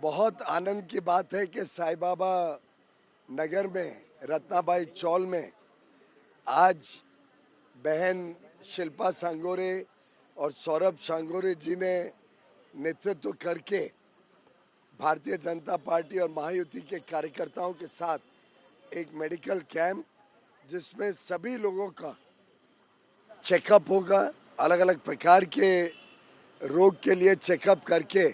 बहुत आनंद की बात है कि साईं बाबा नगर में रत्नाबाई चौल में आज बहन शिल्पा सांगोरे और सौरभ सांगोरे जी ने नेतृत्व करके भारतीय जनता पार्टी और महायुति के कार्यकर्ताओं के साथ एक मेडिकल कैंप जिसमें सभी लोगों का चेकअप होगा, अलग अलग प्रकार के रोग के लिए चेकअप करके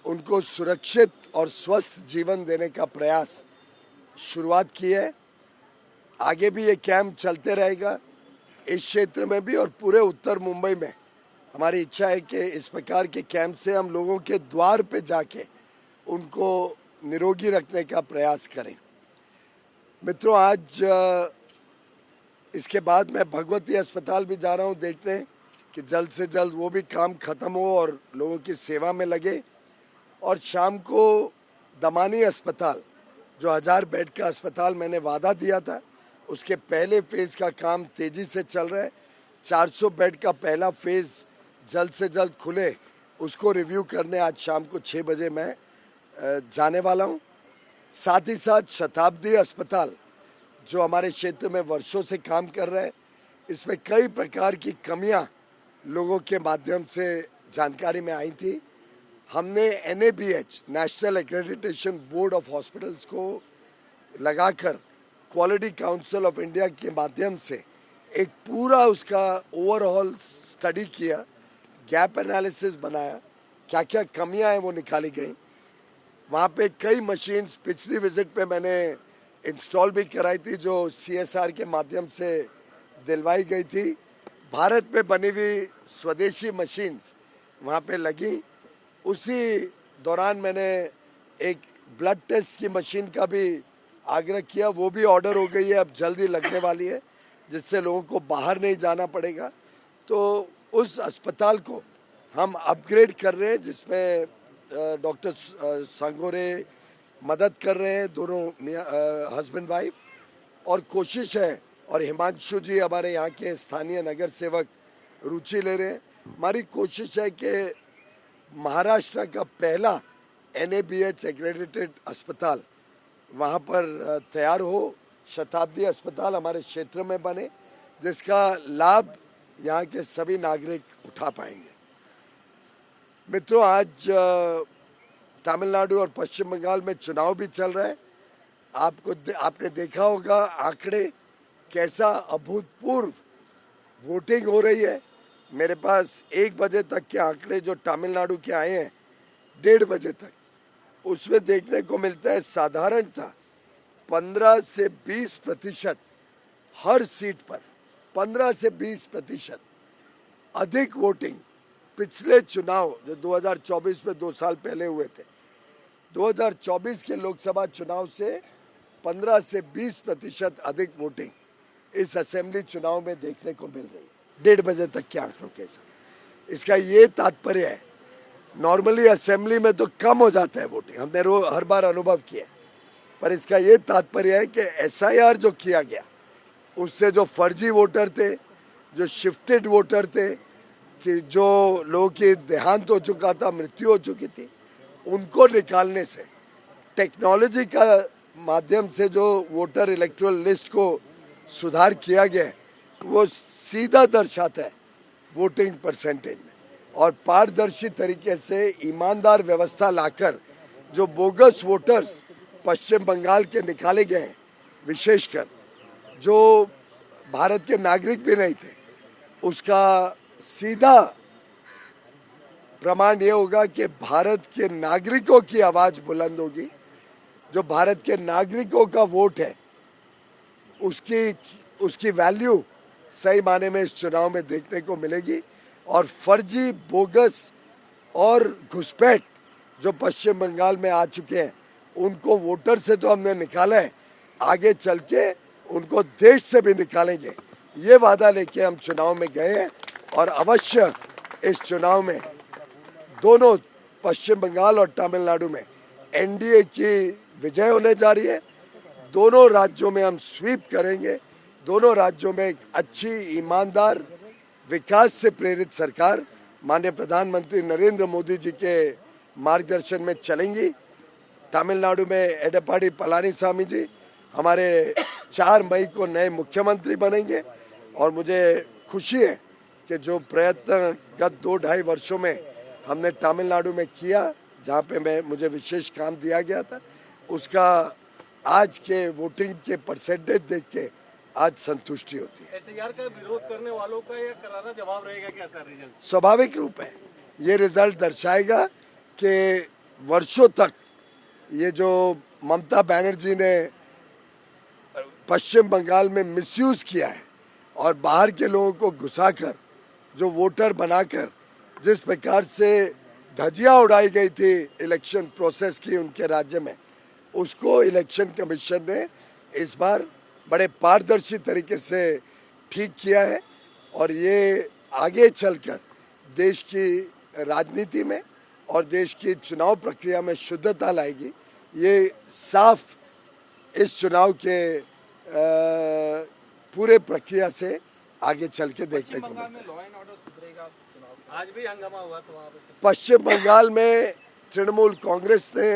उनको सुरक्षित और स्वस्थ जीवन देने का प्रयास शुरुआत की है। आगे भी ये कैंप चलते रहेगा इस क्षेत्र में भी और पूरे उत्तर मुंबई में। हमारी इच्छा है कि इस प्रकार के कैंप से हम लोगों के द्वार पे जाके उनको निरोगी रखने का प्रयास करें। मित्रों, आज इसके बाद मैं भगवती अस्पताल भी जा रहा हूँ देखने कि जल्द से जल्द वो भी काम खत्म हो और लोगों की सेवा में लगे। और शाम को दमानी अस्पताल, जो 1000 बेड का अस्पताल मैंने वादा दिया था, उसके पहले फेज़ का काम तेज़ी से चल रहा है। 400 बेड का पहला फेज़ जल्द से जल्द खुले, उसको रिव्यू करने आज शाम को 6 बजे मैं जाने वाला हूँ। साथ ही साथ शताब्दी अस्पताल, जो हमारे क्षेत्र में वर्षों से काम कर रहा है, इसमें कई प्रकार की कमियाँ लोगों के माध्यम से जानकारी में आई थी। हमने NABH, national accreditation board of hospitals को लगाकर क्वालिटी काउंसिल ऑफ इंडिया के माध्यम से एक पूरा उसका ओवरऑल स्टडी किया, गैप एनालिसिस बनाया, क्या क्या कमियां हैं वो निकाली गई। वहाँ पे कई मशीन्स पिछली विजिट पे मैंने इंस्टॉल भी कराई थी, जो CSR के माध्यम से दिलवाई गई थी। भारत में बनी हुई स्वदेशी मशीन्स वहाँ पे लगी। उसी दौरान मैंने एक ब्लड टेस्ट की मशीन का भी आग्रह किया, वो भी ऑर्डर हो गई है, अब जल्दी लगने वाली है, जिससे लोगों को बाहर नहीं जाना पड़ेगा। तो उस अस्पताल को हम अपग्रेड कर रहे हैं, जिसमें डॉक्टर सांगोरे मदद कर रहे हैं, दोनों हस्बैंड वाइफ, और कोशिश है, और हिमांशु जी हमारे यहाँ के स्थानीय नगर सेवक रुचि ले रहे हैं। हमारी कोशिश है कि महाराष्ट्र का पहला NABH एक्रेडिटेड अस्पताल वहाँ पर तैयार हो, शताब्दी अस्पताल हमारे क्षेत्र में बने, जिसका लाभ यहाँ के सभी नागरिक उठा पाएंगे। मित्रों, आज तमिलनाडु और पश्चिम बंगाल में चुनाव भी चल रहा है। आपने देखा होगा आंकड़े, कैसा अभूतपूर्व वोटिंग हो रही है। मेरे पास 1 बजे तक के आंकड़े जो तमिलनाडु के आए हैं, 1:30 बजे तक, उसमें देखने को मिलता है साधारणतः 15 से 20% हर सीट पर 15 से 20% अधिक वोटिंग पिछले चुनाव जो 2024 में 2 साल पहले हुए थे, 2024 के लोकसभा चुनाव से 15 से 20% अधिक वोटिंग इस असेंबली चुनाव में देखने को मिल रही है। 1:30 बजे तक के आंकड़ों के साथ इसका ये तात्पर्य है, नॉर्मली असेंबली में तो कम हो जाता है वोटिंग, हमने हर बार अनुभव किया, पर इसका ये तात्पर्य है कि SIR जो किया गया, उससे जो फर्जी वोटर थे, जो शिफ्टेड वोटर थे, कि जो लोगों की देहांत हो चुका था, मृत्यु हो चुकी थी, उनको निकालने से, टेक्नोलॉजी का माध्यम से जो वोटर इलेक्टोरल लिस्ट को सुधार किया गया, वो सीधा दर्शाता है वोटिंग परसेंटेज में। और पारदर्शी तरीके से ईमानदार व्यवस्था लाकर जो बोगस वोटर्स पश्चिम बंगाल के निकाले गए हैं, विशेषकर जो भारत के नागरिक भी नहीं थे, उसका सीधा प्रमाण ये होगा कि भारत के नागरिकों की आवाज़ बुलंद होगी। जो भारत के नागरिकों का वोट है, उसकी वैल्यू सही माने में इस चुनाव में देखने को मिलेगी। और फर्जी, बोगस और घुसपैठ जो पश्चिम बंगाल में आ चुके हैं, उनको वोटर से तो हमने निकाला है, आगे चल के उनको देश से भी निकालेंगे, ये वादा लेके हम चुनाव में गए हैं। और अवश्य इस चुनाव में दोनों पश्चिम बंगाल और तमिलनाडु में NDA की विजय होने जा रही है। दोनों राज्यों में हम स्वीप करेंगे, दोनों राज्यों में एक अच्छी, ईमानदार, विकास से प्रेरित सरकार माननीय प्रधानमंत्री नरेंद्र मोदी जी के मार्गदर्शन में चलेंगी। तमिलनाडु में एडप्पाडी पलानीसामी जी हमारे 4 मई को नए मुख्यमंत्री बनेंगे और मुझे खुशी है कि जो प्रयत्न गत 2-2.5 वर्षों में हमने तमिलनाडु में किया, जहाँ पे मुझे विशेष काम दिया गया था, उसका आज के वोटिंग के परसेंटेज देख के आज संतुष्टि होती है। एसआईआर का विरोध करने वालों का यह करारा जवाब रहेगा क्या सर? रिजल्ट स्वाभाविक रूप है, ये रिजल्ट दर्शाएगा कि वर्षों तक ये जो ममता बनर्जी ने पश्चिम बंगाल में मिसयूज किया है और बाहर के लोगों को घुसाकर जो वोटर बनाकर जिस प्रकार से धज्जियां उड़ाई गई थी इलेक्शन प्रोसेस की उनके राज्य में, उसको इलेक्शन कमीशन ने इस बार बड़े पारदर्शी तरीके से ठीक किया है और ये आगे चलकर देश की राजनीति में और देश की चुनाव प्रक्रिया में शुद्धता लाएगी। ये साफ इस चुनाव के पूरे प्रक्रिया से आगे चल के देखने को मिलता है। आज भी हंगामा हुआ तो वहाँ पे पश्चिम बंगाल में तृणमूल कांग्रेस ने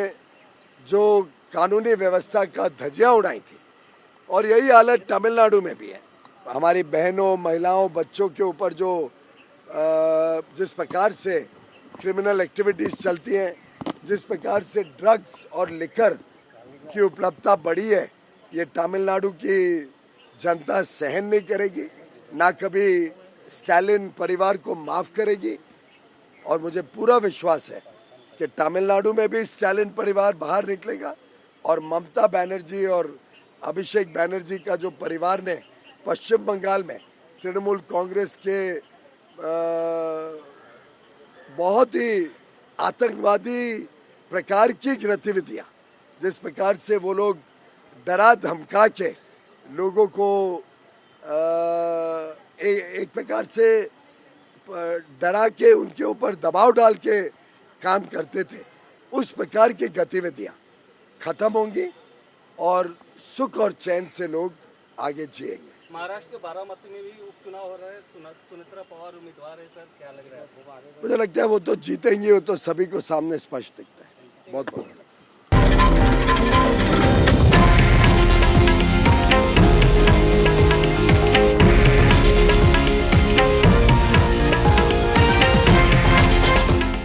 जो कानूनी व्यवस्था का धज्जियां उड़ाई थी और यही हालत तमिलनाडु में भी है। हमारी बहनों, महिलाओं, बच्चों के ऊपर जो जिस प्रकार से क्रिमिनल एक्टिविटीज़ चलती हैं, जिस प्रकार से ड्रग्स और लिकर की उपलब्धता बढ़ी है, ये तमिलनाडु की जनता सहन नहीं करेगी, ना कभी स्टालिन परिवार को माफ़ करेगी। और मुझे पूरा विश्वास है कि तमिलनाडु में भी स्टालिन परिवार बाहर निकलेगा और ममता बनर्जी और अभिषेक बनर्जी का जो परिवार ने पश्चिम बंगाल में तृणमूल कांग्रेस के बहुत ही आतंकवादी प्रकार की गतिविधियाँ, जिस प्रकार से वो लोग डरा धमका के लोगों को एक प्रकार से डरा के उनके ऊपर दबाव डाल के काम करते थे, उस प्रकार की गतिविधियाँ खत्म होंगी और सुख और चैन से लोग आगे जिएंगे। महाराष्ट्र के बारामती में भी उपचुनाव हो रहा है, सुनेत्रा पवार उम्मीदवार है सर, क्या लग रहा है आपको? मुझे लगता है वो तो जीतेंगे, वो तो सभी को सामने स्पष्ट दिखता है। बहुत बहुत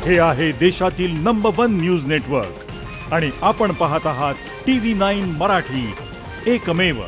हे आहे देशातील नंबर 1 न्यूज नेटवर्क आणि आपण पाहत आहात TV9 मराठी, एकमेव।